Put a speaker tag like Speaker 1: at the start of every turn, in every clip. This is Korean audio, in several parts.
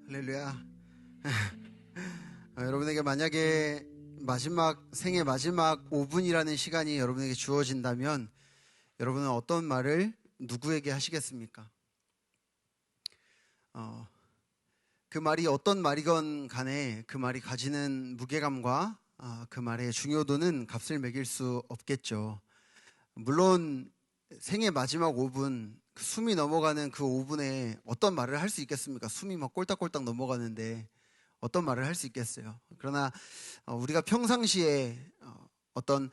Speaker 1: 할렐루야. 여러분에게 만약에 생의 마지막 5분이라는 시간이 여러분에게 주어진다면 여러분은 어떤 말을 누구에게 하시겠습니까? 그 말이 어떤 말이건 간에 그 말이 가지는 무게감과 그 말의 중요도는 값을 매길 수 없겠죠. 물론 생의 마지막 5분, 숨이 넘어가는 그 5분에 어떤 말을 할 수 있겠습니까? 숨이 막 꼴딱꼴딱 넘어가는데 어떤 말을 할 수 있겠어요? 그러나 우리가 평상시에 어떤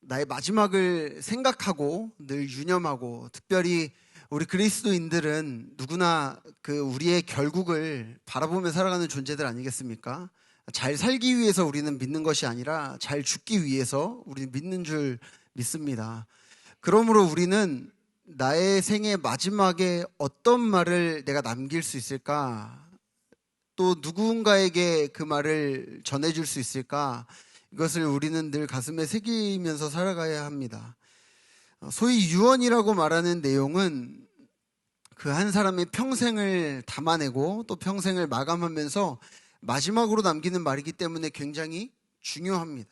Speaker 1: 나의 마지막을 생각하고 늘 유념하고, 특별히 우리 그리스도인들은 누구나 그 우리의 결국을 바라보며 살아가는 존재들 아니겠습니까? 잘 살기 위해서 우리는 믿는 것이 아니라 잘 죽기 위해서 우리는 믿는 줄 믿습니다. 그러므로 우리는 나의 생의 마지막에 어떤 말을 내가 남길 수 있을까? 또 누군가에게 그 말을 전해줄 수 있을까? 이것을 우리는 늘 가슴에 새기면서 살아가야 합니다. 소위 유언이라고 말하는 내용은 그 한 사람의 평생을 담아내고 또 평생을 마감하면서 마지막으로 남기는 말이기 때문에 굉장히 중요합니다.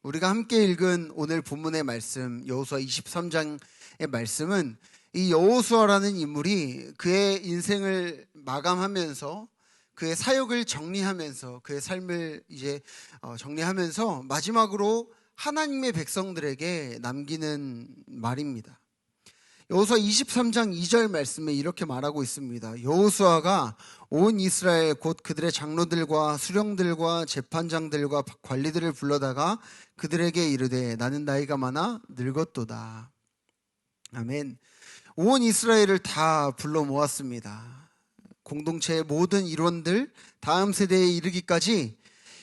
Speaker 1: 우리가 함께 읽은 오늘 본문의 말씀, 여호수아 23장의 말씀은 이 여호수아라는 인물이 그의 인생을 마감하면서 그의 사역을 정리하면서 그의 삶을 이제 정리하면서 마지막으로 하나님의 백성들에게 남기는 말입니다. 여호수아 23장 2절 말씀에 이렇게 말하고 있습니다. 여호수아가 온 이스라엘 곧 그들의 장로들과 수령들과 재판장들과 관리들을 불러다가 그들에게 이르되 나는 나이가 많아 늙었도다. 아멘. 온 이스라엘을 다 불러 모았습니다. 공동체의 모든 일원들, 다음 세대에 이르기까지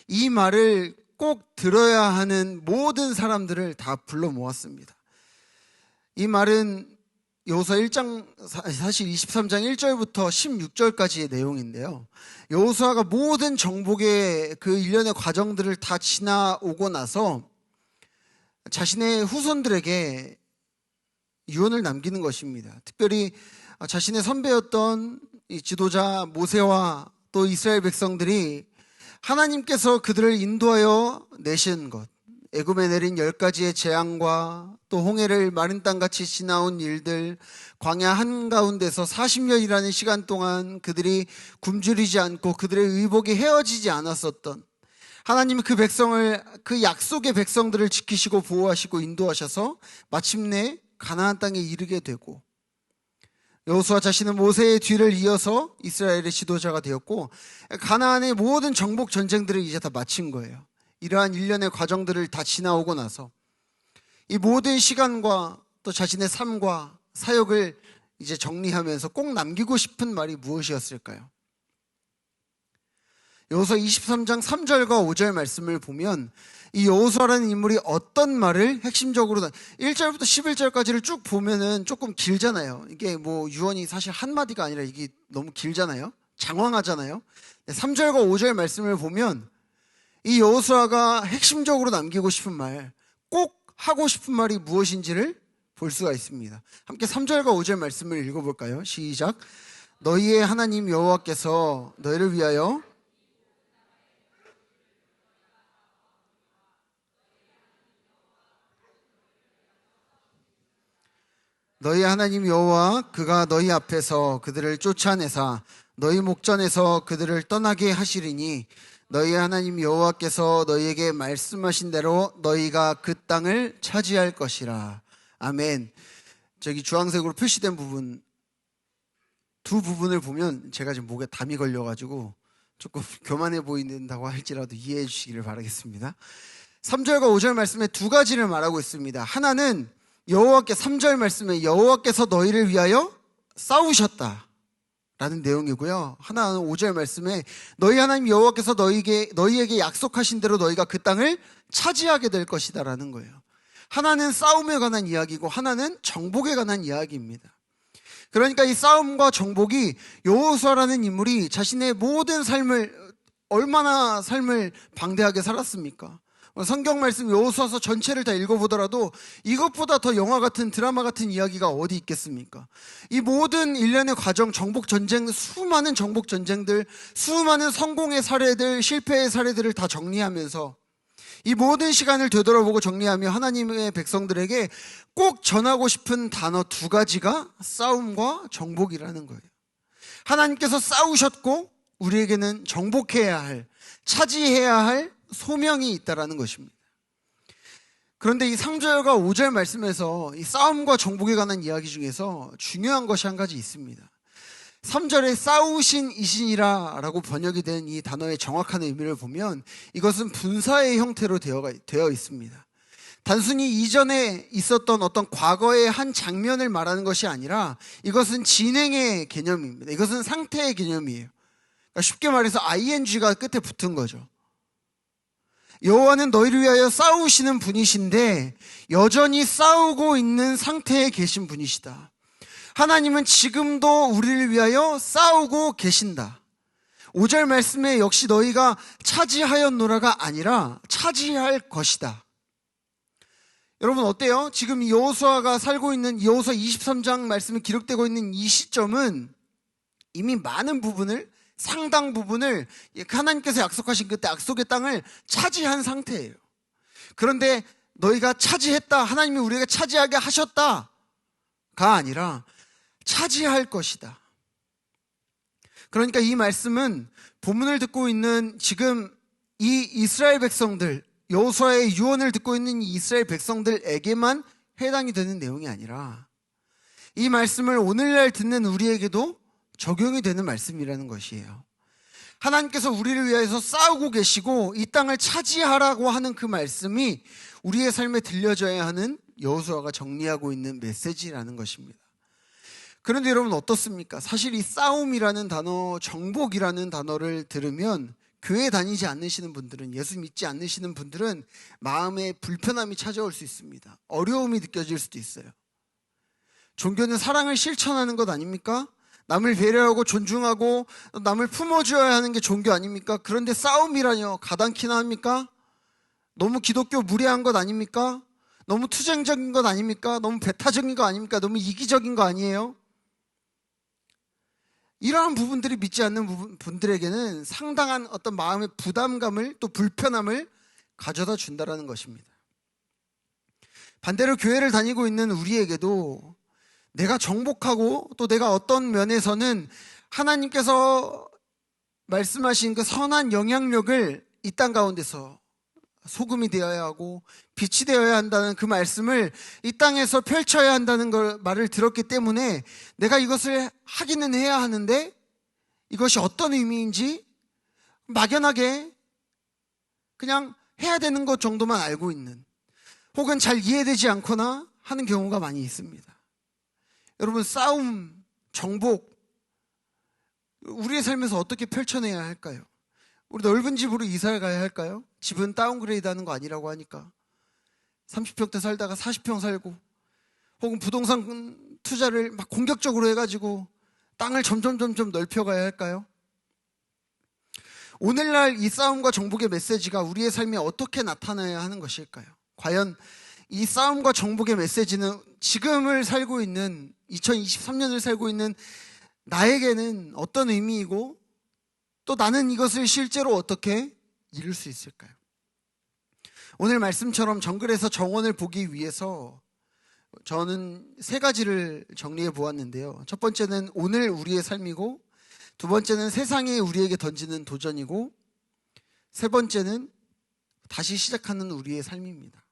Speaker 1: 이 말을 꼭 들어야 하는 모든 사람들을 다 불러 모았습니다. 이 말은 여호수아 1장, 사실 23장 1절부터 16절까지의 내용인데요. 여호수아가 모든 정복의 그 일련의 과정들을 다 지나오고 나서 자신의 후손들에게 유언을 남기는 것입니다. 특별히 자신의 선배였던 이 지도자 모세와 또 이스라엘 백성들이 하나님께서 그들을 인도하여 내신 것, 애굽에 내린 10가지의 재앙과 또 홍해를 마른 땅같이 지나온 일들, 광야 한가운데서 40년이라는 시간 동안 그들이 굶주리지 않고 그들의 의복이 헤어지지 않았었던 하나님이 그 백성을, 그 약속의 백성들을 지키시고 보호하시고 인도하셔서 마침내 가나안 땅에 이르게 되고, 여호수아 자신은 모세의 뒤를 이어서 이스라엘의 지도자가 되었고 가나안의 모든 정복 전쟁들을 이제 다 마친 거예요. 이러한 일련의 과정들을 다 지나오고 나서 이 모든 시간과 또 자신의 삶과 사역을 이제 정리하면서 꼭 남기고 싶은 말이 무엇이었을까요? 여호수아 23장 3절과 5절 말씀을 보면 이 여호수아라는 인물이 어떤 말을 핵심적으로 1절부터 11절까지를 쭉 보면은 조금 길잖아요. 이게 뭐 유언이 사실 한마디가 아니라 이게 너무 길잖아요. 장황하잖아요. 3절과 5절 말씀을 보면 이 여호수아가 핵심적으로 남기고 싶은 말, 꼭 하고 싶은 말이 무엇인지를 볼 수가 있습니다. 함께 3절과 5절 말씀을 읽어볼까요? 시작. 너희의 하나님 여호와께서 너희를 위하여 너희 하나님 여호와 그가 너희 앞에서 그들을 쫓아내사 너희 목전에서 그들을 떠나게 하시리니 너희 하나님 여호와께서 너희에게 말씀하신 대로 너희가 그 땅을 차지할 것이라. 아멘. 저기 주황색으로 표시된 부분, 두 부분을 보면 제가 지금 목에 담이 걸려가지고 조금 교만해 보인다고 할지라도 이해해 주시기를 바라겠습니다. 3절과 5절 말씀에 두 가지를 말하고 있습니다. 하나는 3절 말씀에 여호와께서 너희를 위하여 싸우셨다 라는 내용이고요. 하나는 5절 말씀에 너희 하나님 여호와께서 너희에게 약속하신 대로 너희가 그 땅을 차지하게 될 것이다 라는 거예요. 하나는 싸움에 관한 이야기고 하나는 정복에 관한 이야기입니다. 그러니까 이 싸움과 정복이 여호수아라는 인물이 자신의 모든 삶을, 얼마나 삶을 방대하게 살았습니까? 성경 말씀 여호수아서 전체를 다 읽어보더라도 이것보다 더 영화 같은 드라마 같은 이야기가 어디 있겠습니까? 이 모든 일련의 과정, 정복 전쟁, 수많은 정복 전쟁들, 수많은 성공의 사례들, 실패의 사례들을 다 정리하면서 이 모든 시간을 되돌아보고 정리하며 하나님의 백성들에게 꼭 전하고 싶은 단어 두 가지가 싸움과 정복이라는 거예요. 하나님께서 싸우셨고 우리에게는 정복해야 할, 차지해야 할 소명이 있다라는 것입니다. 그런데 이 3절과 5절 말씀에서 이 싸움과 정복에 관한 이야기 중에서 중요한 것이 한 가지 있습니다. 3절에 싸우신 이신이라 라고 번역이 된 이 단어의 정확한 의미를 보면 이것은 분사의 형태로 되어 있습니다. 단순히 이전에 있었던 어떤 과거의 한 장면을 말하는 것이 아니라 이것은 진행의 개념입니다. 이것은 상태의 개념이에요. 그러니까 쉽게 말해서 ing가 끝에 붙은 거죠. 여호와는 너희를 위하여 싸우시는 분이신데 여전히 싸우고 있는 상태에 계신 분이시다. 하나님은 지금도 우리를 위하여 싸우고 계신다. 5절 말씀에 역시 너희가 차지하였노라가 아니라 차지할 것이다. 여러분 어때요? 지금 이 여호수아가 살고 있는 여호수아 23장 말씀이 기록되고 있는 이 시점은 이미 많은 부분을, 상당 부분을 하나님께서 약속하신 그때 약속의 땅을 차지한 상태예요. 그런데 너희가 차지했다, 하나님이 우리에게 차지하게 하셨다가 아니라 차지할 것이다. 그러니까 이 말씀은 본문을 듣고 있는 지금 이 이스라엘 백성들, 여호수아의 유언을 듣고 있는 이 이스라엘 백성들에게만 해당이 되는 내용이 아니라 이 말씀을 오늘날 듣는 우리에게도 적용이 되는 말씀이라는 것이에요. 하나님께서 우리를 위해서 싸우고 계시고 이 땅을 차지하라고 하는 그 말씀이 우리의 삶에 들려져야 하는 여호수아가 정리하고 있는 메시지라는 것입니다. 그런데 여러분 어떻습니까? 사실 이 싸움이라는 단어, 정복이라는 단어를 들으면 교회 다니지 않으시는 분들은, 예수 믿지 않으시는 분들은 마음에 불편함이 찾아올 수 있습니다. 어려움이 느껴질 수도 있어요. 종교는 사랑을 실천하는 것 아닙니까? 남을 배려하고 존중하고 남을 품어줘야 하는 게 종교 아닙니까? 그런데 싸움이라뇨? 가당키나 합니까? 너무 기독교 무례한 것 아닙니까? 너무 투쟁적인 것 아닙니까? 너무 배타적인 거 아닙니까? 너무 이기적인 거 아니에요? 이러한 부분들이 믿지 않는 분들에게는 상당한 어떤 마음의 부담감을, 또 불편함을 가져다 준다는 것입니다. 반대로 교회를 다니고 있는 우리에게도 내가 정복하고 또 내가 어떤 면에서는 하나님께서 말씀하신 그 선한 영향력을 이 땅 가운데서 소금이 되어야 하고 빛이 되어야 한다는 그 말씀을 이 땅에서 펼쳐야 한다는 걸 말을 들었기 때문에 내가 이것을 하기는 해야 하는데 이것이 어떤 의미인지 막연하게 그냥 해야 되는 것 정도만 알고 있는, 혹은 잘 이해되지 않거나 하는 경우가 많이 있습니다. 여러분, 싸움, 정복, 우리의 삶에서 어떻게 펼쳐내야 할까요? 우리 넓은 집으로 이사를 가야 할까요? 집은 다운그레이드 하는 거 아니라고 하니까 30평대 살다가 40평 살고, 혹은 부동산 투자를 막 공격적으로 해가지고 땅을 점점 넓혀가야 할까요? 오늘날 이 싸움과 정복의 메시지가 우리의 삶에 어떻게 나타나야 하는 것일까요? 과연 이 싸움과 정복의 메시지는 지금을 살고 있는, 2023년을 살고 있는 나에게는 어떤 의미이고 또 나는 이것을 실제로 어떻게 이룰 수 있을까요? 오늘 말씀처럼 정글에서 정원을 보기 위해서 저는 세 가지를 정리해 보았는데요. 첫 번째는 오늘 우리의 삶이고, 두 번째는 세상이 우리에게 던지는 도전이고, 세 번째는 다시 시작하는 우리의 삶입니다.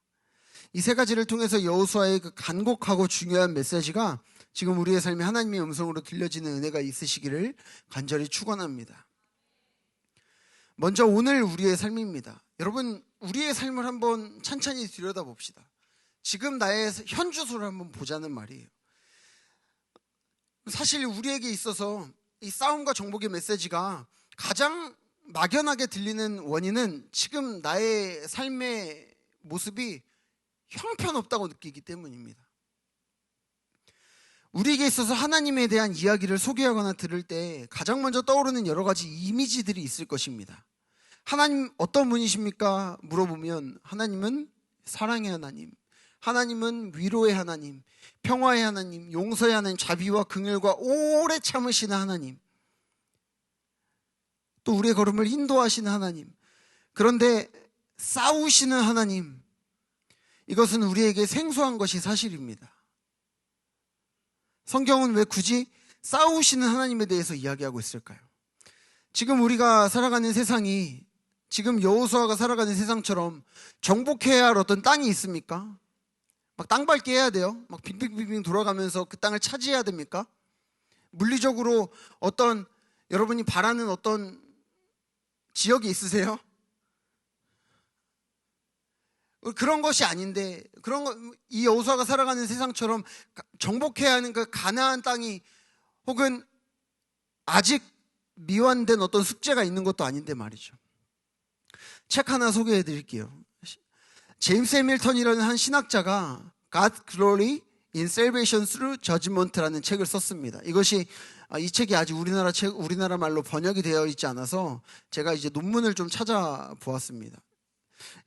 Speaker 1: 이 세 가지를 통해서 여호수아의 그 간곡하고 중요한 메시지가 지금 우리의 삶에 하나님의 음성으로 들려지는 은혜가 있으시기를 간절히 축원합니다. 먼저 오늘 우리의 삶입니다. 여러분, 우리의 삶을 한번 찬찬히 들여다봅시다. 지금 나의 현 주소를 한번 보자는 말이에요. 사실 우리에게 있어서 이 싸움과 정복의 메시지가 가장 막연하게 들리는 원인은 지금 나의 삶의 모습이 형편없다고 느끼기 때문입니다. 우리에게 있어서 하나님에 대한 이야기를 소개하거나 들을 때 가장 먼저 떠오르는 여러 가지 이미지들이 있을 것입니다. 하나님 어떤 분이십니까? 물어보면 하나님은 사랑의 하나님, 하나님은 위로의 하나님, 평화의 하나님, 용서의 하나님, 자비와 긍휼과 오래 참으시는 하나님, 또 우리의 걸음을 인도하시는 하나님. 그런데 싸우시는 하나님, 이것은 우리에게 생소한 것이 사실입니다. 성경은 왜 굳이 싸우시는 하나님에 대해서 이야기하고 있을까요? 지금 우리가 살아가는 세상이, 지금 여호수아가 살아가는 세상처럼 정복해야 할 어떤 땅이 있습니까? 막 땅 밟기 해야 돼요? 막 빙빙빙빙 돌아가면서 그 땅을 차지해야 됩니까? 물리적으로 어떤, 여러분이 바라는 어떤 지역이 있으세요? 그런 것이 아닌데, 이 여호수아가 살아가는 세상처럼 정복해야 하는 그 가나안 땅이, 혹은 아직 미완된 어떤 숙제가 있는 것도 아닌데 말이죠. 책 하나 소개해 드릴게요. 제임스 해밀턴이라는 한 신학자가 God's Glory in Salvation Through Judgment라는 책을 썼습니다. 이 책이 아직 우리나라 말로 번역이 되어 있지 않아서 제가 이제 논문을 좀 찾아보았습니다.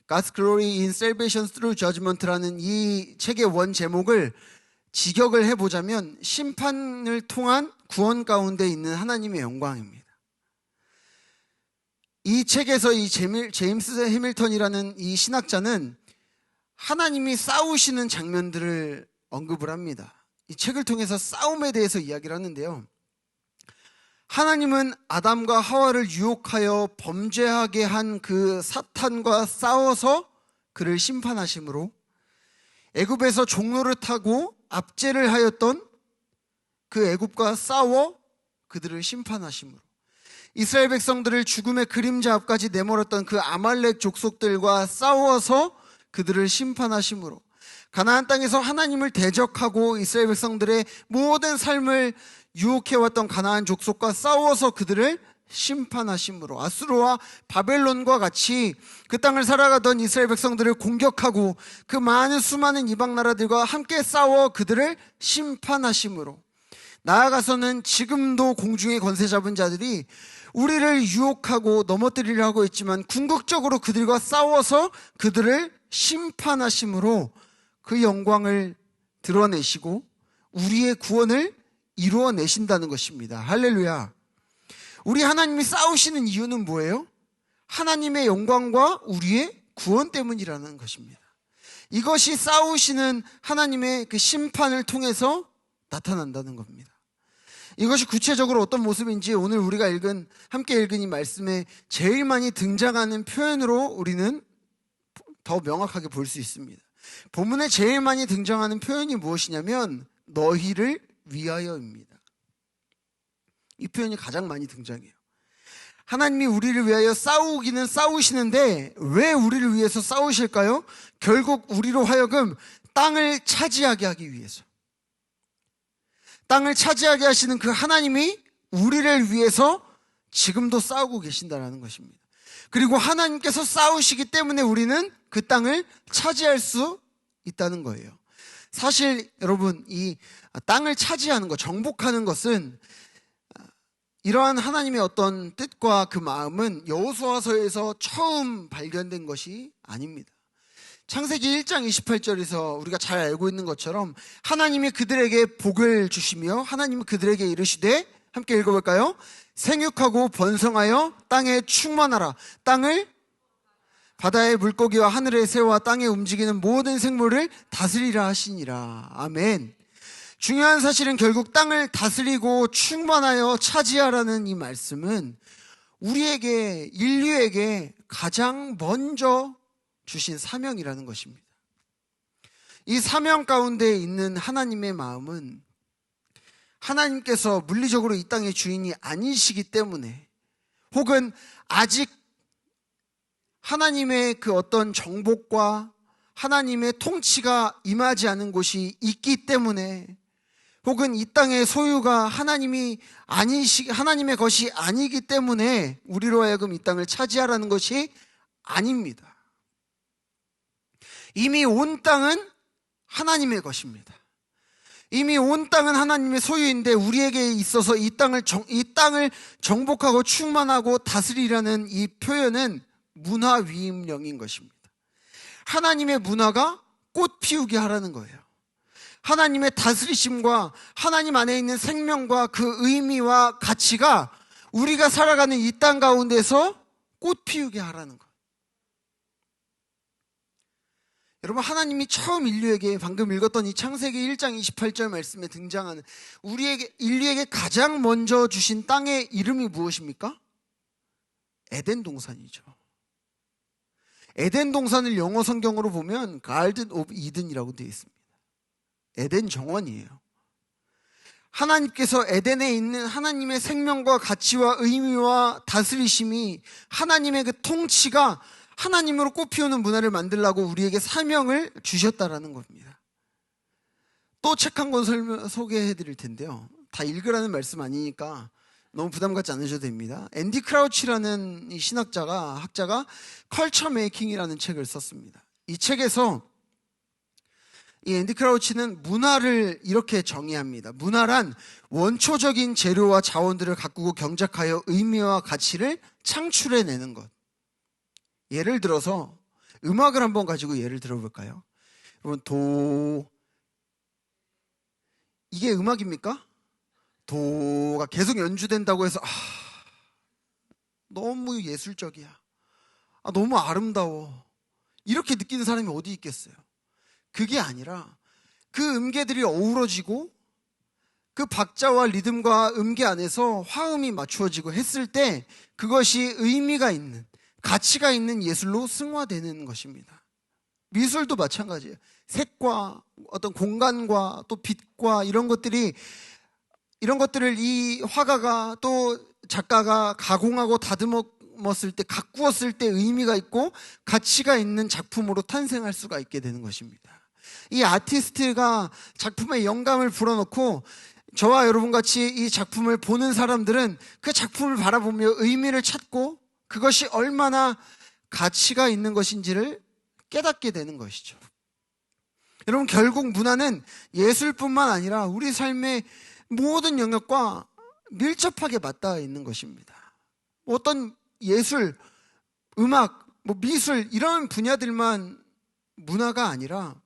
Speaker 1: God's Glory in Salvation Through Judgment라는 이 책의 원 제목을 직역을 해보자면 심판을 통한 구원 가운데 있는 하나님의 영광입니다. 이 책에서 이 제임스 해밀턴이라는 이 신학자는 하나님이 싸우시는 장면들을 언급을 합니다. 이 책을 통해서 싸움에 대해서 이야기를 하는데요. 하나님은 아담과 하와를 유혹하여 범죄하게 한 그 사탄과 싸워서 그를 심판하심으로, 애굽에서 종로를 타고 압제를 하였던 그 애굽과 싸워 그들을 심판하심으로, 이스라엘 백성들을 죽음의 그림자 앞까지 내몰았던 그 아말렉 족속들과 싸워서 그들을 심판하심으로, 가나안 땅에서 하나님을 대적하고 이스라엘 백성들의 모든 삶을 유혹해왔던 가나안 족속과 싸워서 그들을 심판하심으로, 아수르와 바벨론과 같이 그 땅을 살아가던 이스라엘 백성들을 공격하고 그 수많은 이방 나라들과 함께 싸워 그들을 심판하심으로, 나아가서는 지금도 공중의 권세 잡은 자들이 우리를 유혹하고 넘어뜨리려 하고 있지만 궁극적으로 그들과 싸워서 그들을 심판하심으로 그 영광을 드러내시고 우리의 구원을 이루어내신다는 것입니다. 할렐루야. 우리 하나님이 싸우시는 이유는 뭐예요? 하나님의 영광과 우리의 구원 때문이라는 것입니다. 이것이 싸우시는 하나님의 그 심판을 통해서 나타난다는 겁니다. 이것이 구체적으로 어떤 모습인지 오늘 우리가 함께 읽은 이 말씀에 제일 많이 등장하는 표현으로 우리는 더 명확하게 볼 수 있습니다. 본문에 제일 많이 등장하는 표현이 무엇이냐면 너희를 위하여입니다. 이 표현이 가장 많이 등장해요. 하나님이 우리를 위하여 싸우기는 싸우시는데 왜 우리를 위해서 싸우실까요? 결국 우리로 하여금 땅을 차지하게 하기 위해서. 땅을 차지하게 하시는 그 하나님이 우리를 위해서 지금도 싸우고 계신다는 것입니다. 그리고 하나님께서 싸우시기 때문에 우리는 그 땅을 차지할 수 있다는 거예요. 사실 여러분, 이 땅을 차지하는 것, 정복하는 것은 이러한 하나님의 어떤 뜻과 그 마음은 여호수아서에서 처음 발견된 것이 아닙니다. 창세기 1장 28절에서 우리가 잘 알고 있는 것처럼 하나님이 그들에게 복을 주시며 하나님은 그들에게 이르시되, 함께 읽어볼까요? 생육하고 번성하여 땅에 충만하라. 땅을, 바다의 물고기와 하늘의 새와 땅에 움직이는 모든 생물을 다스리라 하시니라. 아멘. 중요한 사실은 결국 땅을 다스리고 충만하여 차지하라는 이 말씀은 우리에게, 인류에게 가장 먼저 주신 사명이라는 것입니다. 이 사명 가운데 있는 하나님의 마음은 하나님께서 물리적으로 이 땅의 주인이 아니시기 때문에, 혹은 아직 하나님의 그 어떤 정복과 하나님의 통치가 임하지 않은 곳이 있기 때문에, 혹은 이 땅의 소유가 하나님의 것이 아니기 때문에 우리로 하여금 이 땅을 차지하라는 것이 아닙니다. 이미 온 땅은 하나님의 것입니다. 이미 온 땅은 하나님의 소유인데 우리에게 있어서 이 땅을 정복하고 충만하고 다스리라는 이 표현은 문화 위임령인 것입니다. 하나님의 문화가 꽃 피우게 하라는 거예요. 하나님의 다스리심과 하나님 안에 있는 생명과 그 의미와 가치가 우리가 살아가는 이 땅 가운데서 꽃 피우게 하라는 것. 여러분, 하나님이 처음 인류에게 방금 읽었던 이 창세기 1장 28절 말씀에 등장하는 인류에게 가장 먼저 주신 땅의 이름이 무엇입니까? 에덴 동산이죠. 에덴 동산을 영어 성경으로 보면 Garden of Eden이라고 되어 있습니다. 에덴 정원이에요. 하나님께서 에덴에 있는 하나님의 생명과 가치와 의미와 다스리심이, 하나님의 그 통치가 하나님으로 꽃피우는 문화를 만들라고 우리에게 사명을 주셨다라는 겁니다. 또 책 한 권 소개해 드릴 텐데요. 다 읽으라는 말씀 아니니까 너무 부담 갖지 않으셔도 됩니다. 앤디 크라우치라는 이 학자가 컬처 메이킹이라는 책을 썼습니다. 이 책에서 이 앤디 크라우치는 문화를 이렇게 정의합니다. 문화란 원초적인 재료와 자원들을 가꾸고 경작하여 의미와 가치를 창출해내는 것. 예를 들어서 음악을 한번 가지고 예를 들어볼까요? 여러분, 이게 음악입니까? 도가 계속 연주된다고 해서 너무 예술적이야, 너무 아름다워, 이렇게 느끼는 사람이 어디 있겠어요? 그게 아니라 그 음계들이 어우러지고 그 박자와 리듬과 음계 안에서 화음이 맞추어지고 했을 때 그것이 의미가 있는, 가치가 있는 예술로 승화되는 것입니다. 미술도 마찬가지예요. 색과 어떤 공간과 또 빛과 이런 것들을 이 화가가 또 작가가 가공하고 다듬었을 때, 가꾸었을 때 의미가 있고 가치가 있는 작품으로 탄생할 수가 있게 되는 것입니다. 이 아티스트가 작품에 영감을 불어넣고 저와 여러분 같이 이 작품을 보는 사람들은 그 작품을 바라보며 의미를 찾고 그것이 얼마나 가치가 있는 것인지를 깨닫게 되는 것이죠. 여러분, 결국 문화는 예술뿐만 아니라 우리 삶의 모든 영역과 밀접하게 맞닿아 있는 것입니다. 어떤 예술, 음악, 미술 이런 분야들만 문화가 아니라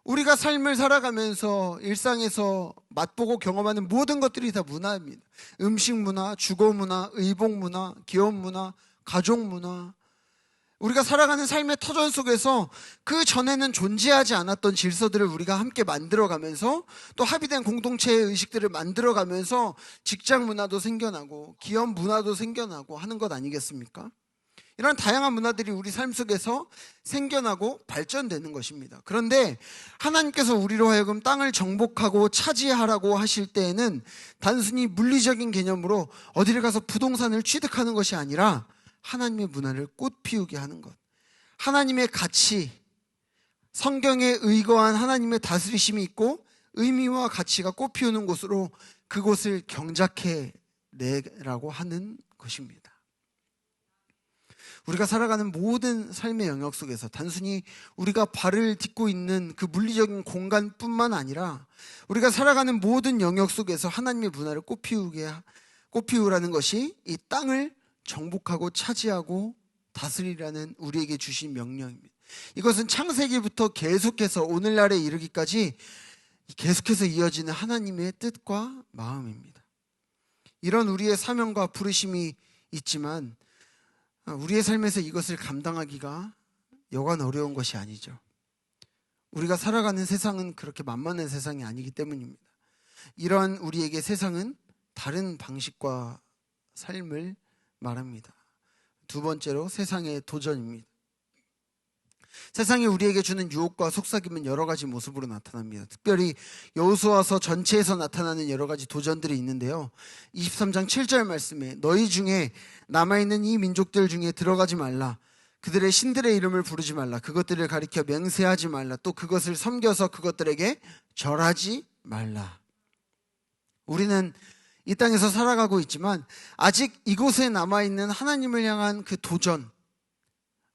Speaker 1: 우리가 삶을 살아가면서 일상에서 맛보고 경험하는 모든 것들이 다 문화입니다. 음식 문화, 주거 문화, 의복 문화, 기업 문화, 가족 문화. 우리가 살아가는 삶의 터전 속에서 그 전에는 존재하지 않았던 질서들을 우리가 함께 만들어가면서 또 합의된 공동체의 의식들을 만들어가면서 직장 문화도 생겨나고 기업 문화도 생겨나고 하는 것 아니겠습니까? 이런 다양한 문화들이 우리 삶 속에서 생겨나고 발전되는 것입니다. 그런데 하나님께서 우리로 하여금 땅을 정복하고 차지하라고 하실 때에는 단순히 물리적인 개념으로 어디를 가서 부동산을 취득하는 것이 아니라 하나님의 문화를 꽃피우게 하는 것, 하나님의 가치, 성경에 의거한 하나님의 다스리심이 있고 의미와 가치가 꽃피우는 곳으로 그곳을 경작해 내라고 하는 것입니다. 우리가 살아가는 모든 삶의 영역 속에서 단순히 우리가 발을 딛고 있는 그 물리적인 공간뿐만 아니라 우리가 살아가는 모든 영역 속에서 하나님의 문화를 꽃피우라는 것이 이 땅을 정복하고 차지하고 다스리라는 우리에게 주신 명령입니다. 이것은 창세기부터 계속해서 오늘날에 이르기까지 계속해서 이어지는 하나님의 뜻과 마음입니다. 이런 우리의 사명과 부르심이 있지만 우리의 삶에서 이것을 감당하기가 여간 어려운 것이 아니죠. 우리가 살아가는 세상은 그렇게 만만한 세상이 아니기 때문입니다. 이러한 우리에게 세상은 다른 방식과 삶을 말합니다. 두 번째로 세상의 도전입니다. 세상이 우리에게 주는 유혹과 속삭임은 여러 가지 모습으로 나타납니다. 특별히 여호수아서 전체에서 나타나는 여러 가지 도전들이 있는데요. 23장 7절 말씀에 너희 중에 남아있는 이 민족들 중에 들어가지 말라. 그들의 신들의 이름을 부르지 말라. 그것들을 가리켜 맹세하지 말라. 또 그것을 섬겨서 그것들에게 절하지 말라. 우리는 이 땅에서 살아가고 있지만 아직 이곳에 남아있는 하나님을 향한 그 도전,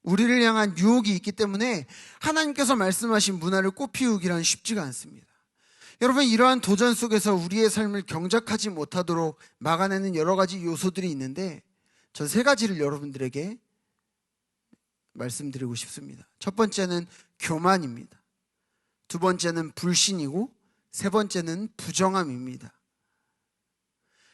Speaker 1: 우리를 향한 유혹이 있기 때문에 하나님께서 말씀하신 문화를 꽃피우기란 쉽지가 않습니다. 여러분, 이러한 도전 속에서 우리의 삶을 경작하지 못하도록 막아내는 여러 가지 요소들이 있는데 전 세 가지를 여러분들에게 말씀드리고 싶습니다. 첫 번째는 교만입니다. 두 번째는 불신이고 세 번째는 부정함입니다.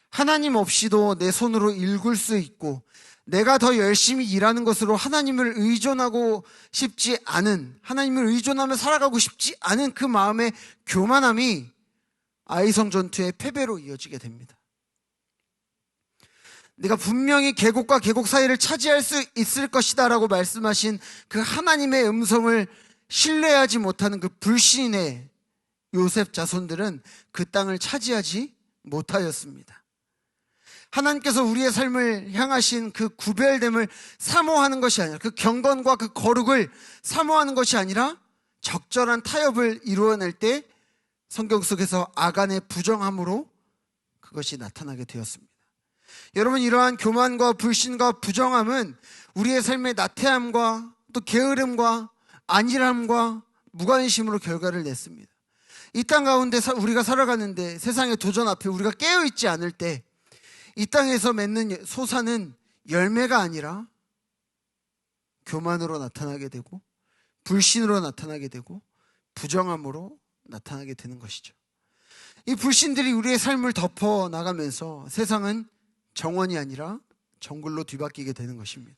Speaker 1: 하나님 없이도 내 손으로 일굴 수 있고 내가 더 열심히 일하는 것으로 하나님을 의존하고 싶지 않은, 하나님을 의존하며 살아가고 싶지 않은 그 마음의 교만함이 아이성 전투의 패배로 이어지게 됩니다. 내가 분명히 계곡과 계곡 사이를 차지할 수 있을 것이다 라고 말씀하신 그 하나님의 음성을 신뢰하지 못하는 그 불신의 요셉 자손들은 그 땅을 차지하지 못하였습니다. 하나님께서 우리의 삶을 향하신 그 구별됨을 사모하는 것이 아니라, 그 경건과 그 거룩을 사모하는 것이 아니라 적절한 타협을 이루어낼 때 성경 속에서 아간의 부정함으로 그것이 나타나게 되었습니다. 여러분, 이러한 교만과 불신과 부정함은 우리의 삶의 나태함과 또 게으름과 안일함과 무관심으로 결과를 냈습니다. 이 땅 가운데 우리가 살아가는데 세상의 도전 앞에 우리가 깨어있지 않을 때 이 땅에서 맺는 소사는 열매가 아니라 교만으로 나타나게 되고 불신으로 나타나게 되고 부정함으로 나타나게 되는 것이죠. 이 불신들이 우리의 삶을 덮어 나가면서 세상은 정원이 아니라 정글로 뒤바뀌게 되는 것입니다.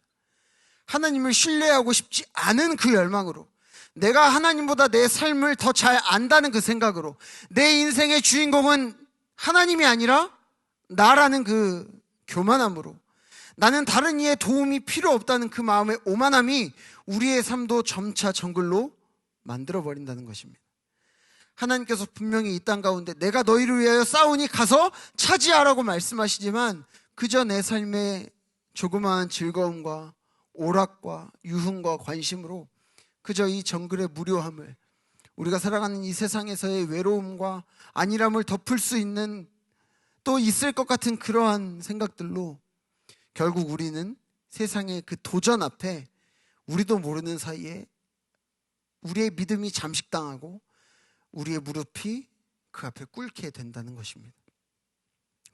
Speaker 1: 하나님을 신뢰하고 싶지 않은 그 열망으로, 내가 하나님보다 내 삶을 더 잘 안다는 그 생각으로, 내 인생의 주인공은 하나님이 아니라 나라는 그 교만함으로, 나는 다른 이의 도움이 필요 없다는 그 마음의 오만함이 우리의 삶도 점차 정글로 만들어버린다는 것입니다. 하나님께서 분명히 이 땅 가운데 내가 너희를 위하여 싸우니 가서 차지하라고 말씀하시지만 그저 내 삶의 조그마한 즐거움과 오락과 유흥과 관심으로 그저 이 정글의 무료함을, 우리가 살아가는 이 세상에서의 외로움과 안일함을 덮을 수 있는, 또 있을 것 같은 그러한 생각들로 결국 우리는 세상의 그 도전 앞에 우리도 모르는 사이에 우리의 믿음이 잠식당하고 우리의 무릎이 그 앞에 꿇게 된다는 것입니다.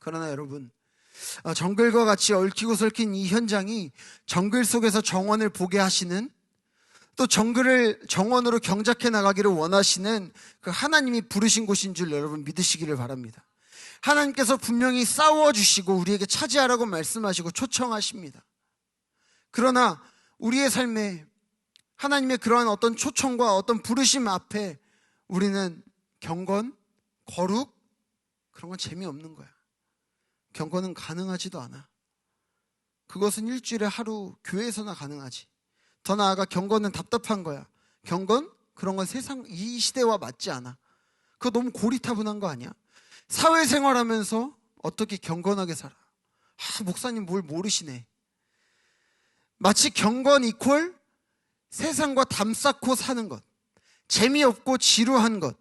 Speaker 1: 그러나 여러분, 정글과 같이 얽히고 설킨 이 현장이 정글 속에서 정원을 보게 하시는, 또 정글을 정원으로 경작해 나가기를 원하시는 그 하나님이 부르신 곳인 줄 여러분 믿으시기를 바랍니다. 하나님께서 분명히 싸워주시고 우리에게 차지하라고 말씀하시고 초청하십니다. 그러나 우리의 삶에 하나님의 그러한 어떤 초청과 어떤 부르심 앞에 우리는 경건, 거룩, 그런 건 재미없는 거야. 경건은 가능하지도 않아. 그것은 일주일에 하루 교회에서나 가능하지. 더 나아가 경건은 답답한 거야. 경건? 그런 건 세상 이 시대와 맞지 않아. 그거 너무 고리타분한 거 아니야? 사회생활하면서 어떻게 경건하게 살아? 목사님 뭘 모르시네. 마치 경건 이퀄 세상과 담 쌓고 사는 것, 재미없고 지루한 것,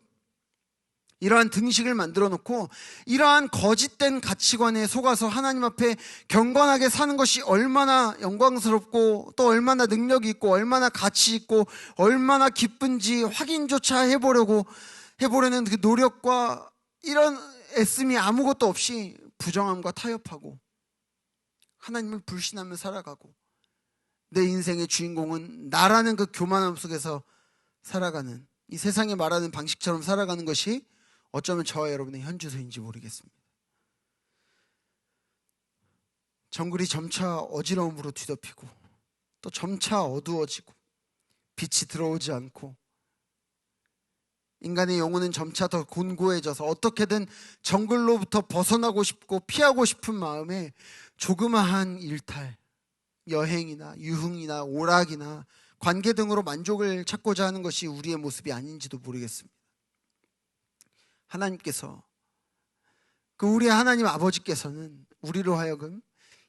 Speaker 1: 이러한 등식을 만들어 놓고 이러한 거짓된 가치관에 속아서 하나님 앞에 경건하게 사는 것이 얼마나 영광스럽고 또 얼마나 능력이 있고 얼마나 가치 있고 얼마나 기쁜지 확인조차 해보려는 그 노력과 이런 애씀이 아무것도 없이 부정함과 타협하고 하나님을 불신하며 살아가고 내 인생의 주인공은 나라는 그 교만함 속에서 살아가는, 이 세상에 말하는 방식처럼 살아가는 것이 어쩌면 저와 여러분의 현주소인지 모르겠습니다. 정글이 점차 어지러움으로 뒤덮이고 또 점차 어두워지고 빛이 들어오지 않고 인간의 영혼은 점차 더 곤고해져서 어떻게든 정글로부터 벗어나고 싶고 피하고 싶은 마음에 조그마한 일탈, 여행이나 유흥이나 오락이나 관계 등으로 만족을 찾고자 하는 것이 우리의 모습이 아닌지도 모르겠습니다. 하나님께서, 그 우리의 하나님 아버지께서는 우리로 하여금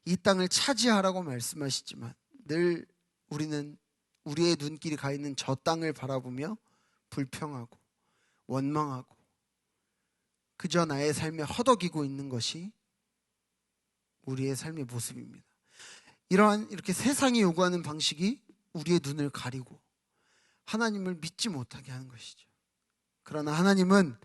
Speaker 1: 이 땅을 차지하라고 말씀하시지만 늘 우리는 우리의 눈길이 가 있는 저 땅을 바라보며 불평하고 원망하고 그저 나의 삶에 허덕이고 있는 것이 우리의 삶의 모습입니다. 이렇게 세상이 요구하는 방식이 우리의 눈을 가리고 하나님을 믿지 못하게 하는 것이죠. 그러나 하나님은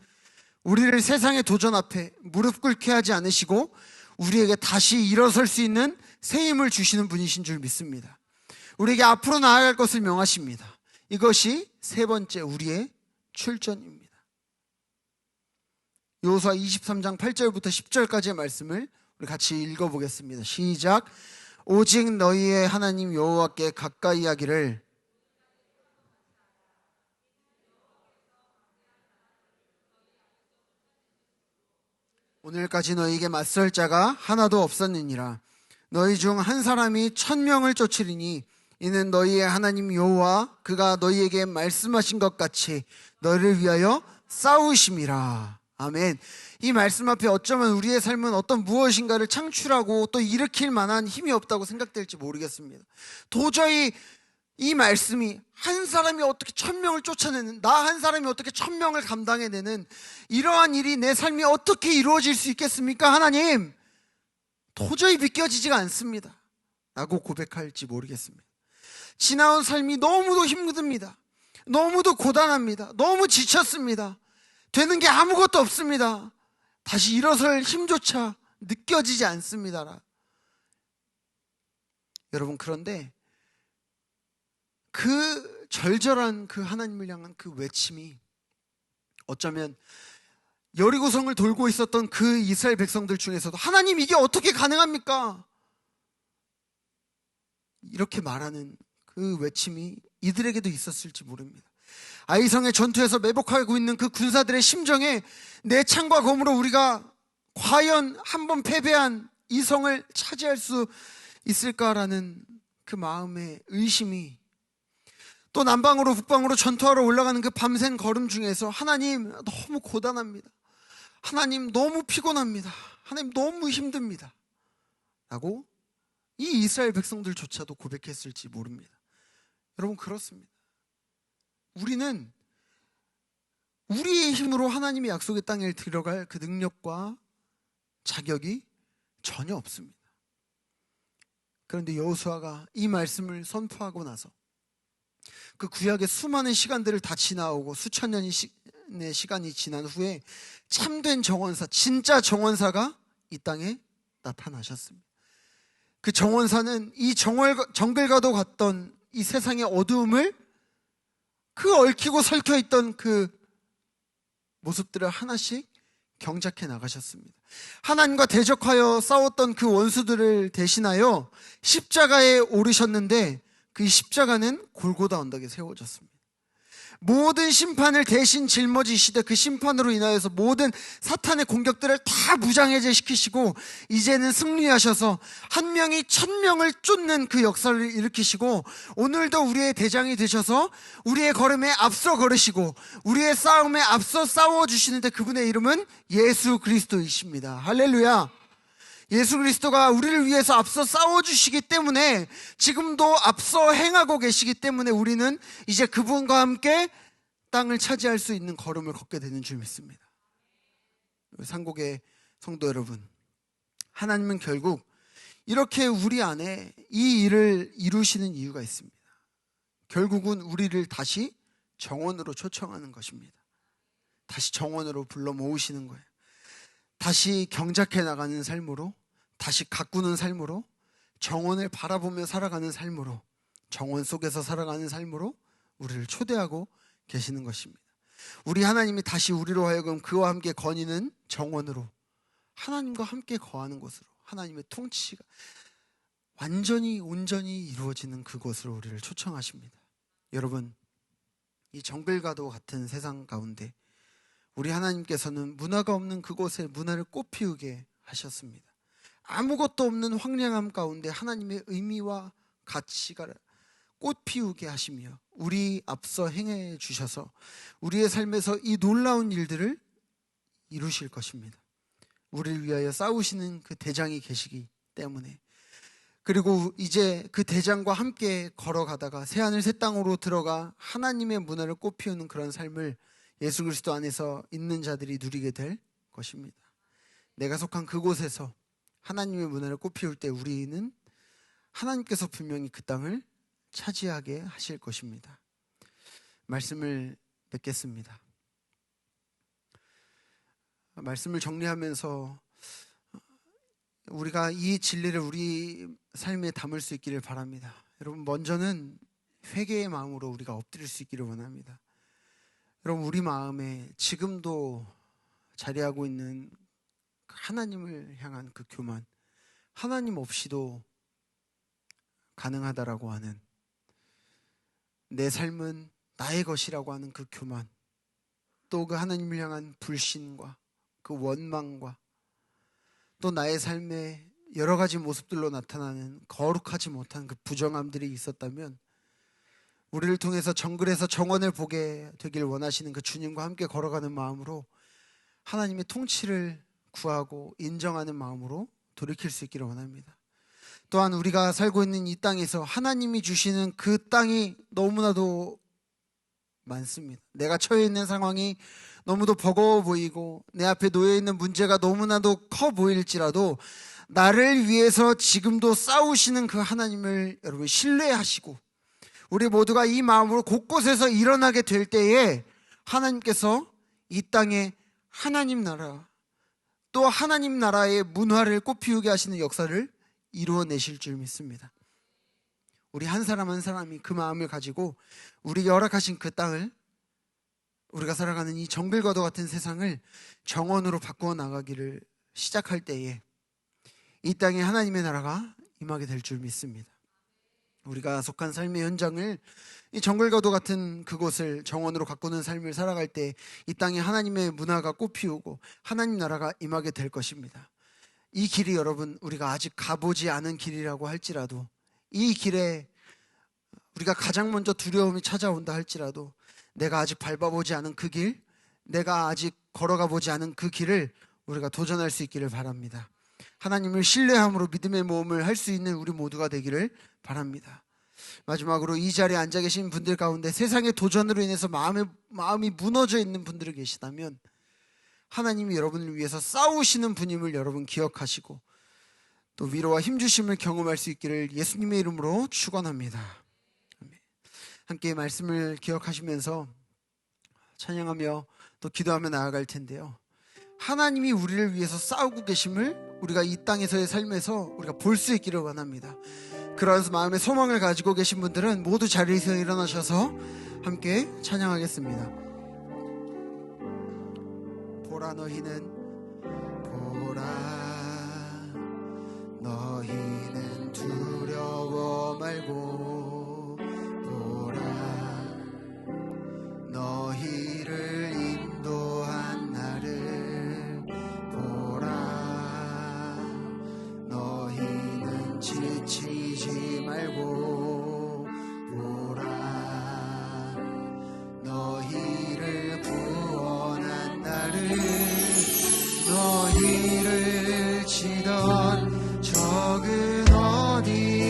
Speaker 1: 우리를 세상의 도전 앞에 무릎 꿇게 하지 않으시고 우리에게 다시 일어설 수 있는 새 힘을 주시는 분이신 줄 믿습니다. 우리에게 앞으로 나아갈 것을 명하십니다. 이것이 세 번째 우리의 출전입니다. 여호수아 23장 8절부터 10절까지의 말씀을 우리 같이 읽어보겠습니다. 시작. 오직 너희의 하나님 여호와께 가까이 하기를 오늘까지 너희에게 맞설 자가 하나도 없었느니라. 너희 중 한 사람이 1000명을 쫓으리니 이는 너희의 하나님 여호와 그가 너희에게 말씀하신 것 같이 너희를 위하여 싸우심이라. 아멘. 이 말씀 앞에 어쩌면 우리의 삶은 어떤 무엇인가를 창출하고 또 일으킬 만한 힘이 없다고 생각될지 모르겠습니다. 도저히 이 말씀이 한 사람이 어떻게 1000명을 쫓아내는, 나 한 사람이 어떻게 1000명을 감당해내는 이러한 일이 내 삶이 어떻게 이루어질 수 있겠습니까? 하나님, 도저히 믿겨지지가 않습니다 라고 고백할지 모르겠습니다. 지나온 삶이 너무도 힘듭니다. 너무도 고단합니다. 너무 지쳤습니다. 되는 게 아무것도 없습니다. 다시 일어설 힘조차 느껴지지 않습니다. 여러분, 그런데 그 절절한 그 하나님을 향한 그 외침이 어쩌면 여리고성을 돌고 있었던 그 이스라엘 백성들 중에서도 하나님, 이게 어떻게 가능합니까? 이렇게 말하는 그 외침이 이들에게도 있었을지 모릅니다. 아이성의 전투에서 매복하고 있는 그 군사들의 심정에 내 창과 검으로 우리가 과연 한번 패배한 이 성을 차지할 수 있을까라는 그 마음의 의심이, 또 남방으로 북방으로 전투하러 올라가는 그 밤샘 걸음 중에서 하나님, 너무 고단합니다. 하나님, 너무 피곤합니다. 하나님, 너무 힘듭니다 라고 이 이스라엘 백성들조차도 고백했을지 모릅니다. 여러분, 그렇습니다. 우리는 우리의 힘으로 하나님의 약속의 땅에 들어갈 그 능력과 자격이 전혀 없습니다. 그런데 여호수아가 이 말씀을 선포하고 나서 그 구약의 수많은 시간들을 다 지나오고 수천 년의 시간이 지난 후에 참된 정원사, 진짜 정원사가 이 땅에 나타나셨습니다. 그 정원사는 이 정글과도 같던 이 세상의 어두움을, 그 얽히고 설켜 있던 그 모습들을 하나씩 경작해 나가셨습니다. 하나님과 대적하여 싸웠던 그 원수들을 대신하여 십자가에 오르셨는데 그 십자가는 골고다 언덕에 세워졌습니다. 모든 심판을 대신 짊어지시되 그 심판으로 인하여서 모든 사탄의 공격들을 다 무장해제시키시고 이제는 승리하셔서 한 명이 1000명을 쫓는 그 역사를 일으키시고 오늘도 우리의 대장이 되셔서 우리의 걸음에 앞서 걸으시고 우리의 싸움에 앞서 싸워주시는데 그분의 이름은 예수 그리스도이십니다. 할렐루야. 예수 그리스도가 우리를 위해서 앞서 싸워주시기 때문에 지금도 앞서 행하고 계시기 때문에 우리는 이제 그분과 함께 땅을 차지할 수 있는 걸음을 걷게 되는 줄 믿습니다. 상곡의 성도 여러분, 하나님은 결국 이렇게 우리 안에 이 일을 이루시는 이유가 있습니다. 결국은 우리를 다시 정원으로 초청하는 것입니다. 다시 정원으로 불러 모으시는 거예요. 다시 경작해 나가는 삶으로, 다시 가꾸는 삶으로, 정원을 바라보며 살아가는 삶으로, 정원 속에서 살아가는 삶으로 우리를 초대하고 계시는 것입니다. 우리 하나님이 다시 우리로 하여금 그와 함께 거니는 정원으로, 하나님과 함께 거하는 곳으로, 하나님의 통치가 완전히 온전히 이루어지는 그곳으로 우리를 초청하십니다. 여러분, 이 정글과도 같은 세상 가운데 우리 하나님께서는 문화가 없는 그곳에 문화를 꽃피우게 하셨습니다. 아무것도 없는 황량함 가운데 하나님의 의미와 가치가 꽃피우게 하시며 우리 앞서 행해 주셔서 우리의 삶에서 이 놀라운 일들을 이루실 것입니다. 우리를 위하여 싸우시는 그 대장이 계시기 때문에, 그리고 이제 그 대장과 함께 걸어가다가 새하늘 새 땅으로 들어가 하나님의 문화를 꽃피우는 그런 삶을 예수 그리스도 안에서 있는 자들이 누리게 될 것입니다. 내가 속한 그곳에서 하나님의 문화를 꽃피울 때 우리는 하나님께서 분명히 그 땅을 차지하게 하실 것입니다. 말씀을 맺겠습니다. 말씀을 정리하면서 우리가 이 진리를 우리 삶에 담을 수 있기를 바랍니다. 여러분, 먼저는 회개의 마음으로 우리가 엎드릴 수 있기를 원합니다. 여러분, 우리 마음에 지금도 자리하고 있는 하나님을 향한 그 교만, 하나님 없이도 가능하다라고 하는, 내 삶은 나의 것이라고 하는 그 교만, 또 그 하나님을 향한 불신과 그 원망과 또 나의 삶에 여러 가지 모습들로 나타나는 거룩하지 못한 그 부정함들이 있었다면, 우리를 통해서 정글에서 정원을 보게 되길 원하시는 그 주님과 함께 걸어가는 마음으로 하나님의 통치를 구하고 인정하는 마음으로 돌이킬 수 있기를 원합니다. 또한 우리가 살고 있는 이 땅에서 하나님이 주시는 그 땅이 너무나도 많습니다. 내가 처해 있는 상황이 너무도 버거워 보이고 내 앞에 놓여 있는 문제가 너무나도 커 보일지라도 나를 위해서 지금도 싸우시는 그 하나님을 여러분 신뢰하시고, 우리 모두가 이 마음으로 곳곳에서 일어나게 될 때에 하나님께서 이 땅에 하나님 나라, 또 하나님 나라의 문화를 꽃피우게 하시는 역사를 이루어내실 줄 믿습니다. 우리 한 사람 한 사람이 그 마음을 가지고 우리에게 허락하신 그 땅을, 우리가 살아가는 이 정글과도 같은 세상을 정원으로 바꾸어 나가기를 시작할 때에 이 땅에 하나님의 나라가 임하게 될 줄 믿습니다. 우리가 속한 삶의 현장을, 이 정글과도 같은 그곳을 정원으로 가꾸는 삶을 살아갈 때 이 땅에 하나님의 문화가 꽃피우고 하나님 나라가 임하게 될 것입니다. 이 길이 여러분, 우리가 아직 가보지 않은 길이라고 할지라도, 이 길에 우리가 가장 먼저 두려움이 찾아온다 할지라도, 내가 아직 밟아보지 않은 그 길, 내가 아직 걸어가 보지 않은 그 길을 우리가 도전할 수 있기를 바랍니다. 하나님을 신뢰함으로 믿음의 모험을 할 수 있는 우리 모두가 되기를 바랍니다. 마지막으로 이 자리에 앉아 계신 분들 가운데 세상의 도전으로 인해서 마음이 무너져 있는 분들이 계시다면, 하나님이 여러분을 위해서 싸우시는 분임을 여러분 기억하시고 또 위로와 힘주심을 경험할 수 있기를 예수님의 이름으로 축원합니다. 함께 말씀을 기억하시면서 찬양하며 또 기도하며 나아갈 텐데요, 하나님이 우리를 위해서 싸우고 계심을 우리가 이 땅에서의 삶에서 우리가 볼 수 있기를 원합니다. 그러한 마음의 소망을 가지고 계신 분들은 모두 자리에서 일어나셔서 함께 찬양하겠습니다. 보라 너희는 두려워 말고, 보라 너희를 인도한 나를 보라, 너희는 지치지 말고, 보라 너희를 구원한 나를, 너희를 치던 적은 어디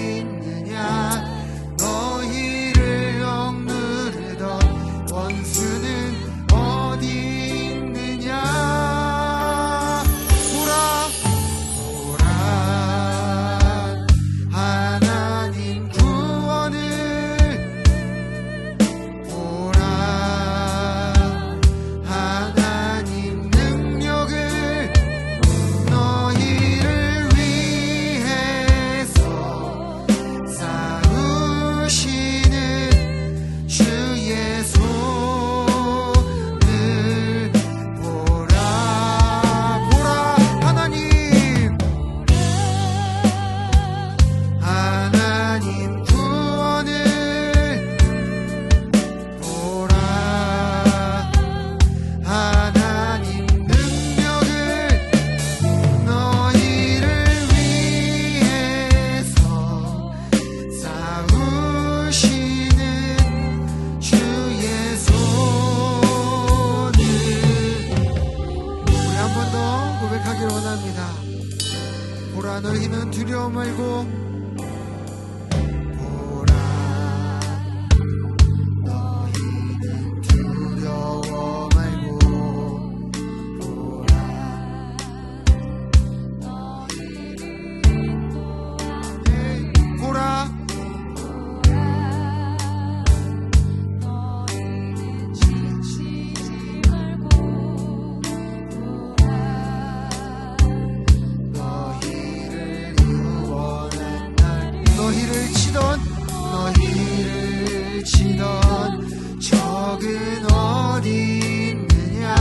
Speaker 1: 계시던 적은 어디 있느냐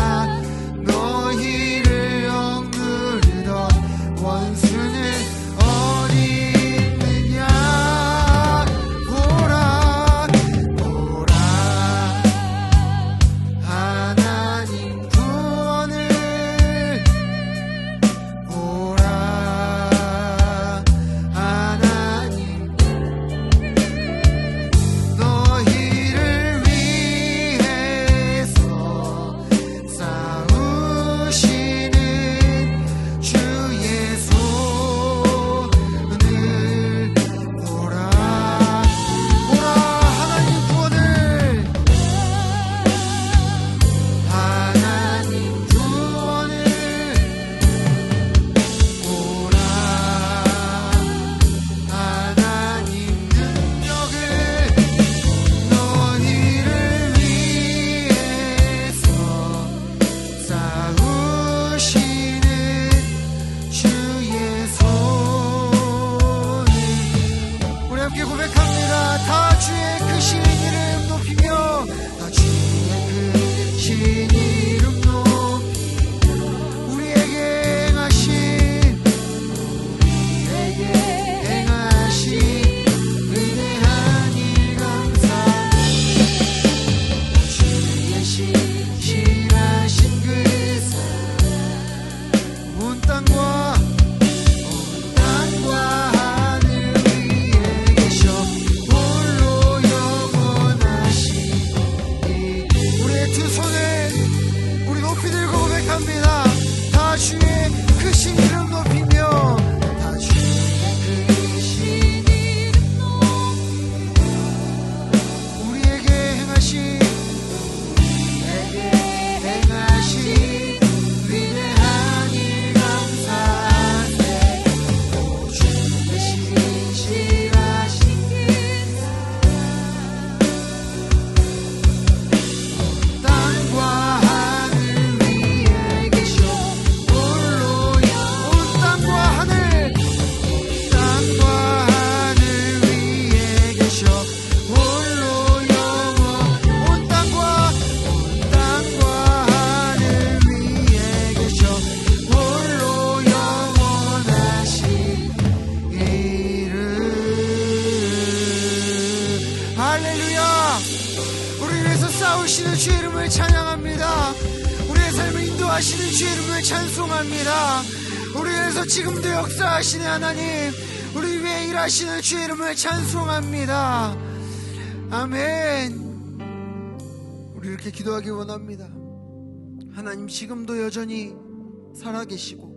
Speaker 1: 너희를 억누르던 원수는 어디 있느냐 보라 보라 하나님 구원을 보라 하나님 너희를 위해서 싸우시는 주의 손을 보라 보라 하나님 구원을 하나님 구원을 보라 하나님 능력을 너희를 위해서 싸우시는 주의 손을 우리 함께 고백합니다. 다 주의 크신 이름 높이며 다 주의 크신 이름 높이며 우리에게 행하신 위대한 일 감사합니다. 주의 신실하신 그 사랑 온 땅과 하늘 위에 계셔 홀로 영원하시니 우리의 두 손을 우리 높이 들고 고백합니다. 다 주의 크신 이름 높이며 다 주의 크신 이름 높이며 우리에게 행하신 위대한 일 감사하네 오 주의 신실하신 그 땅과 하늘 위에 계셔 홀로 온 땅과 하늘 위에 계셔 홀로 영원 온 땅과 하늘 위에 계셔 홀로 영원하신 이름 할렐루야 우리를 위해서 싸우시는 주의 이름을 찬양합니다. 우리의 삶을 인도하시는 주의 이름을 찬송합니다. 우리를 위해서 지금도 역사하시는 하나님 우리 위해 일하시는 주의 이름을 찬송합니다. 아멘. 우리 이렇게 기도하기 원합니다. 하나님 지금도 여전히 살아계시고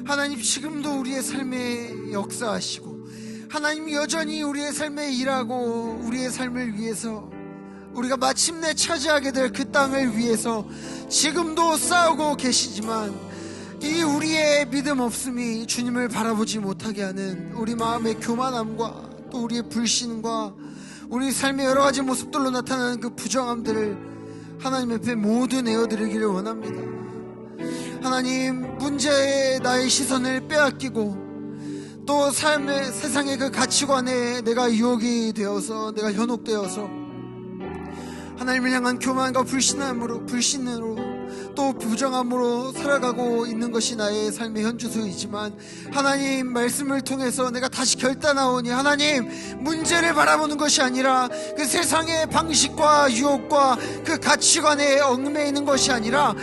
Speaker 1: 하나님 지금도 우리의 삶에 역사하시고 하나님 여전히 우리의 삶에 일하고 우리의 삶을 위해서 우리가 마침내 차지하게 될 그 땅을 위해서 지금도 싸우고 계시지만 이 우리의 믿음 없음이 주님을 바라보지 못하게 하는 우리 마음의 교만함과 또 우리의 불신과 우리 삶의 여러 가지 모습들로 나타나는 그 부정함들을 하나님 앞에 모두 내어드리기를 원합니다. 하나님 문제에 나의 시선을 빼앗기고 또 삶의 세상의 그 가치관에 내가 유혹이 되어서 내가 현혹되어서 하나님을 향한 교만과 불신으로 또 부정함으로 살아가고 있는 것이 나의 삶의 현주소이지만 하나님 말씀을 통해서 내가 다시 결단하오니 하나님 문제를 바라보는 것이 아니라 그 세상의 방식과 유혹과 그 가치관에 얽매이는 것이 아니라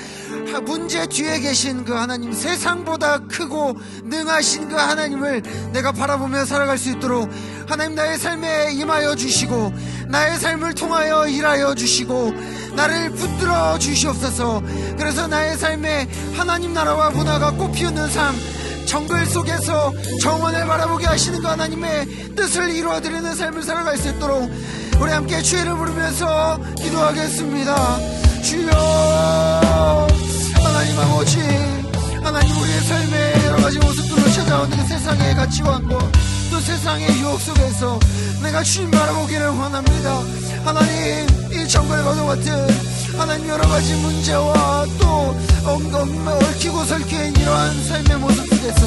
Speaker 1: 문제 뒤에 계신 그 하나님 세상보다 크고 능하신 그 하나님을 내가 바라보며 살아갈 수 있도록 하나님 나의 삶에 임하여 주시고 나의 삶을 통하여 일하여 주시고 나를 붙들어 주시옵소서. 그래서 나의 삶에 하나님 나라와 문화가 꽃피우는 삶 정글 속에서 정원을 바라보게 하시는 그 하나님의 뜻을 이루어드리는 삶을 살아갈 수 있도록 우리 함께 주의를 부르면서 기도하겠습니다. 주여 하나님 아버지 하나님 우리의 삶의 여러가지 모습들로 찾아오는 그 세상의 가치관과 또 세상의 유혹 속에서 내가 주님 바라보기를 원합니다. 하나님 이 정글과도 같은 하나님 여러가지 문제와 또 얽히고 설킨 이러한 삶의 모습 속에서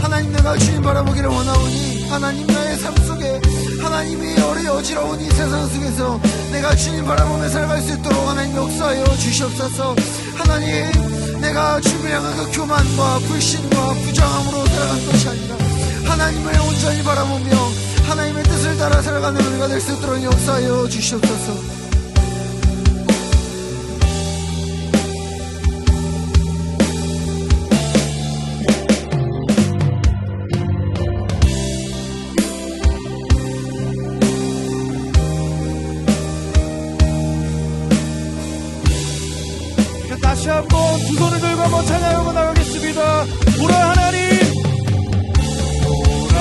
Speaker 1: 하나님 내가 주님 바라보기를 원하오니 하나님 나의 삶 속에 하나님 하나님이 어려워지러운 이 세상 속에서 내가 주님 바라보며 살아갈 수 있도록 하나님 역사하여 주시옵소서. 하나님, 내가 주님을 향한 그 교만과 불신과 부정함으로 살아간 것이 아니라 하나님을 온전히 바라보며 하나님의 뜻을 따라 살아가는 우리가 될 수 있도록 역사하여 주시옵소서.
Speaker 2: 다시 한번 두 손을 들고 한번 찬양하고 나가겠습니다. 보라 하나님, 보라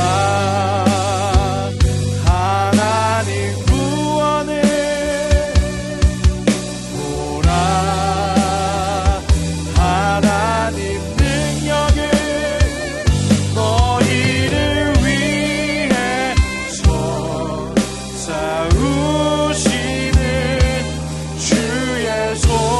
Speaker 2: 하나님 구원을, 보라 하나님 능력을, 너희를 위해 싸우시는 주의 손.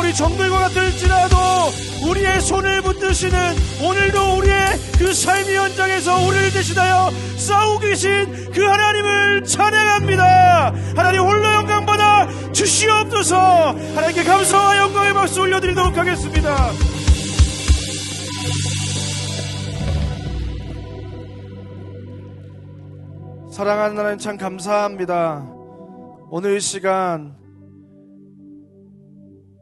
Speaker 2: 정글과 같을지라도 우리의 손을 붙드시는, 오늘도 우리의 그 삶의 현장에서 우리를 대신하여 싸우고 계신 그 하나님을 찬양합니다. 하나님 홀로 영광 받아 주시옵소서. 하나님께 감사와 영광의 박수 올려드리도록 하겠습니다. 사랑하는 하나님, 참 감사합니다. 오늘 이 시간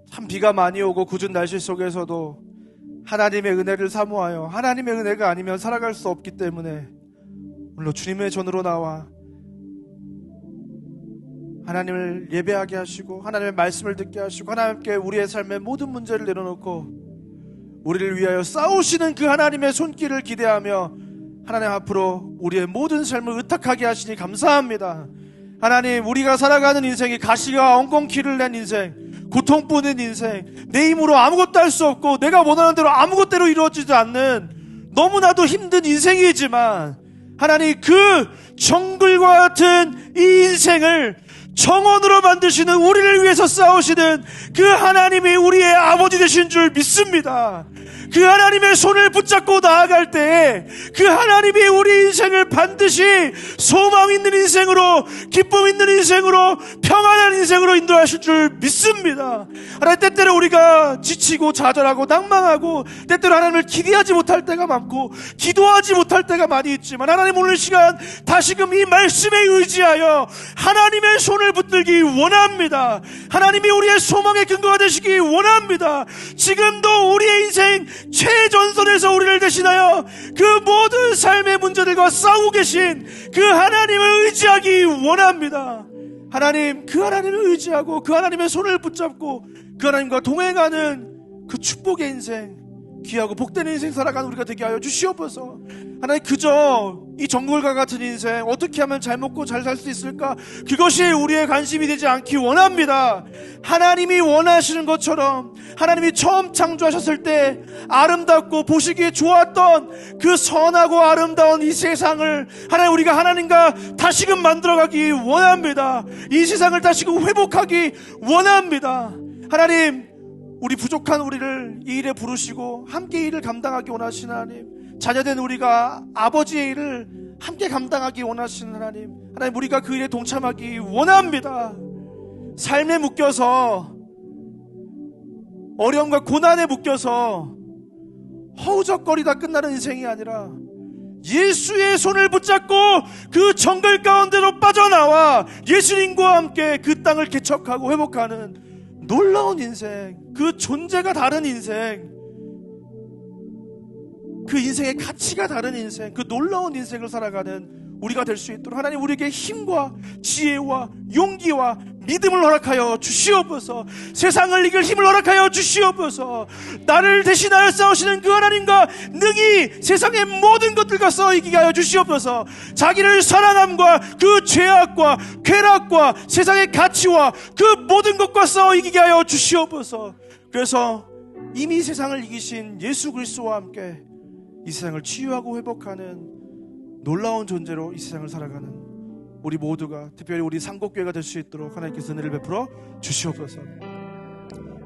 Speaker 2: 참 비가 많이 오고 궂은 날씨 속에서도 하나님의 은혜를 사모하여, 하나님의 은혜가 아니면 살아갈 수 없기 때문에 오늘도 주님의 전으로 나와 하나님을 예배하게 하시고 하나님의 말씀을 듣게 하시고 하나님께 우리의 삶의 모든 문제를 내려놓고 우리를 위하여 싸우시는 그 하나님의 손길을 기대하며 하나님 앞으로 우리의 모든 삶을 의탁하게 하시니 감사합니다. 하나님, 우리가 살아가는 인생이 가시가 엉겅퀴를 낸 인생, 고통뿐인 인생, 내 힘으로 아무것도 할 수 없고 내가 원하는 대로 아무것대로 이루어지지 않는 너무나도 힘든 인생이지만, 하나님 그 정글과 같은 이 인생을 정원으로 만드시는, 우리를 위해서 싸우시는 그 하나님이 우리의 아버지 되신 줄 믿습니다. 그 하나님의 손을 붙잡고 나아갈 때 그 하나님이 우리 인생을 반드시 소망 있는 인생으로, 기쁨 있는 인생으로, 평안한 인생으로 인도하실 줄 믿습니다. 하나님, 때때로 우리가 지치고 좌절하고 낭망하고 때때로 하나님을 기대하지 못할 때가 많고 기도하지 못할 때가 많이 있지만, 하나님 오늘 시간 다시금 이 말씀에 의지하여 하나님의 손을 붙들기 원합니다. 하나님이 우리의 소망의 근거가 되시기 원합니다. 지금도 우리의 인생 최전선에서 우리를 대신하여 그 모든 삶의 문제들과 싸우고 계신 그 하나님을 의지하기 원합니다. 하나님, 그 하나님을 의지하고 그 하나님의 손을 붙잡고 그 하나님과 동행하는 그 축복의 인생, 귀하고 복된 인생 살아가는 우리가 되게 하여 주시옵소서. 하나님, 그저 이 정글과 같은 인생 어떻게 하면 잘 먹고 잘 살 수 있을까, 그것이 우리의 관심이 되지 않기 원합니다. 하나님이 원하시는 것처럼, 하나님이 처음 창조하셨을 때 아름답고 보시기에 좋았던 그 선하고 아름다운 이 세상을 하나님, 우리가 하나님과 다시금 만들어가기 원합니다. 이 세상을 다시금 회복하기 원합니다. 하나님, 우리 부족한 우리를 이 일에 부르시고 함께 이 일을 감당하기 원하시는 하나님, 자녀된 우리가 아버지의 일을 함께 감당하기 원하시는 하나님, 하나님 우리가 그 일에 동참하기 원합니다. 삶에 묶여서, 어려움과 고난에 묶여서 허우적거리다 끝나는 인생이 아니라 예수의 손을 붙잡고 그 정글 가운데로 빠져나와 예수님과 함께 그 땅을 개척하고 회복하는 놀라운 인생, 그 존재가 다른 인생, 그 인생의 가치가 다른 인생, 그 놀라운 인생을 살아가는 우리가 될 수 있도록 하나님 우리에게 힘과 지혜와 용기와 믿음을 허락하여 주시옵소서. 세상을 이길 힘을 허락하여 주시옵소서. 나를 대신하여 싸우시는 그 하나님과 능히 세상의 모든 것들과 싸워 이기게 하여 주시옵소서. 자기를 사랑함과 그 죄악과 쾌락과 세상의 가치와 그 모든 것과 싸워 이기게 하여 주시옵소서. 그래서 이미 세상을 이기신 예수 그리스도와 함께 이 세상을 치유하고 회복하는 놀라운 존재로 이 세상을 살아가는 우리 모두가, 특별히 우리 상곡교회가 될 수 있도록 하나님께서 은혜를 베풀어 주시옵소서.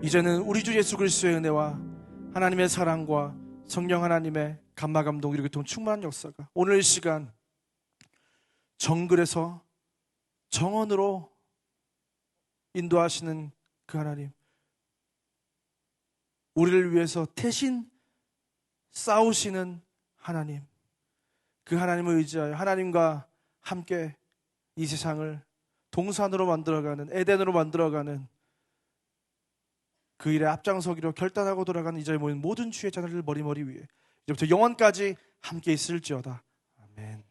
Speaker 2: 이제는 우리 주 예수 그리스도의 은혜와 하나님의 사랑과 성령 하나님의 감화 감동 이렇게 통 충만한 역사가 오늘 이 시간 정글에서 정언으로 인도하시는 그 하나님, 우리를 위해서 대신 싸우시는 하나님, 그 하나님을 의지하여 하나님과 함께 이 세상을 동산으로 만들어가는, 에덴으로 만들어가는 그 일에 앞장서기로 결단하고 돌아가는 이 자리에 모인 모든 주의 자녀들 머리머리 위에 이제부터 영원까지 함께 있을지어다. 아멘.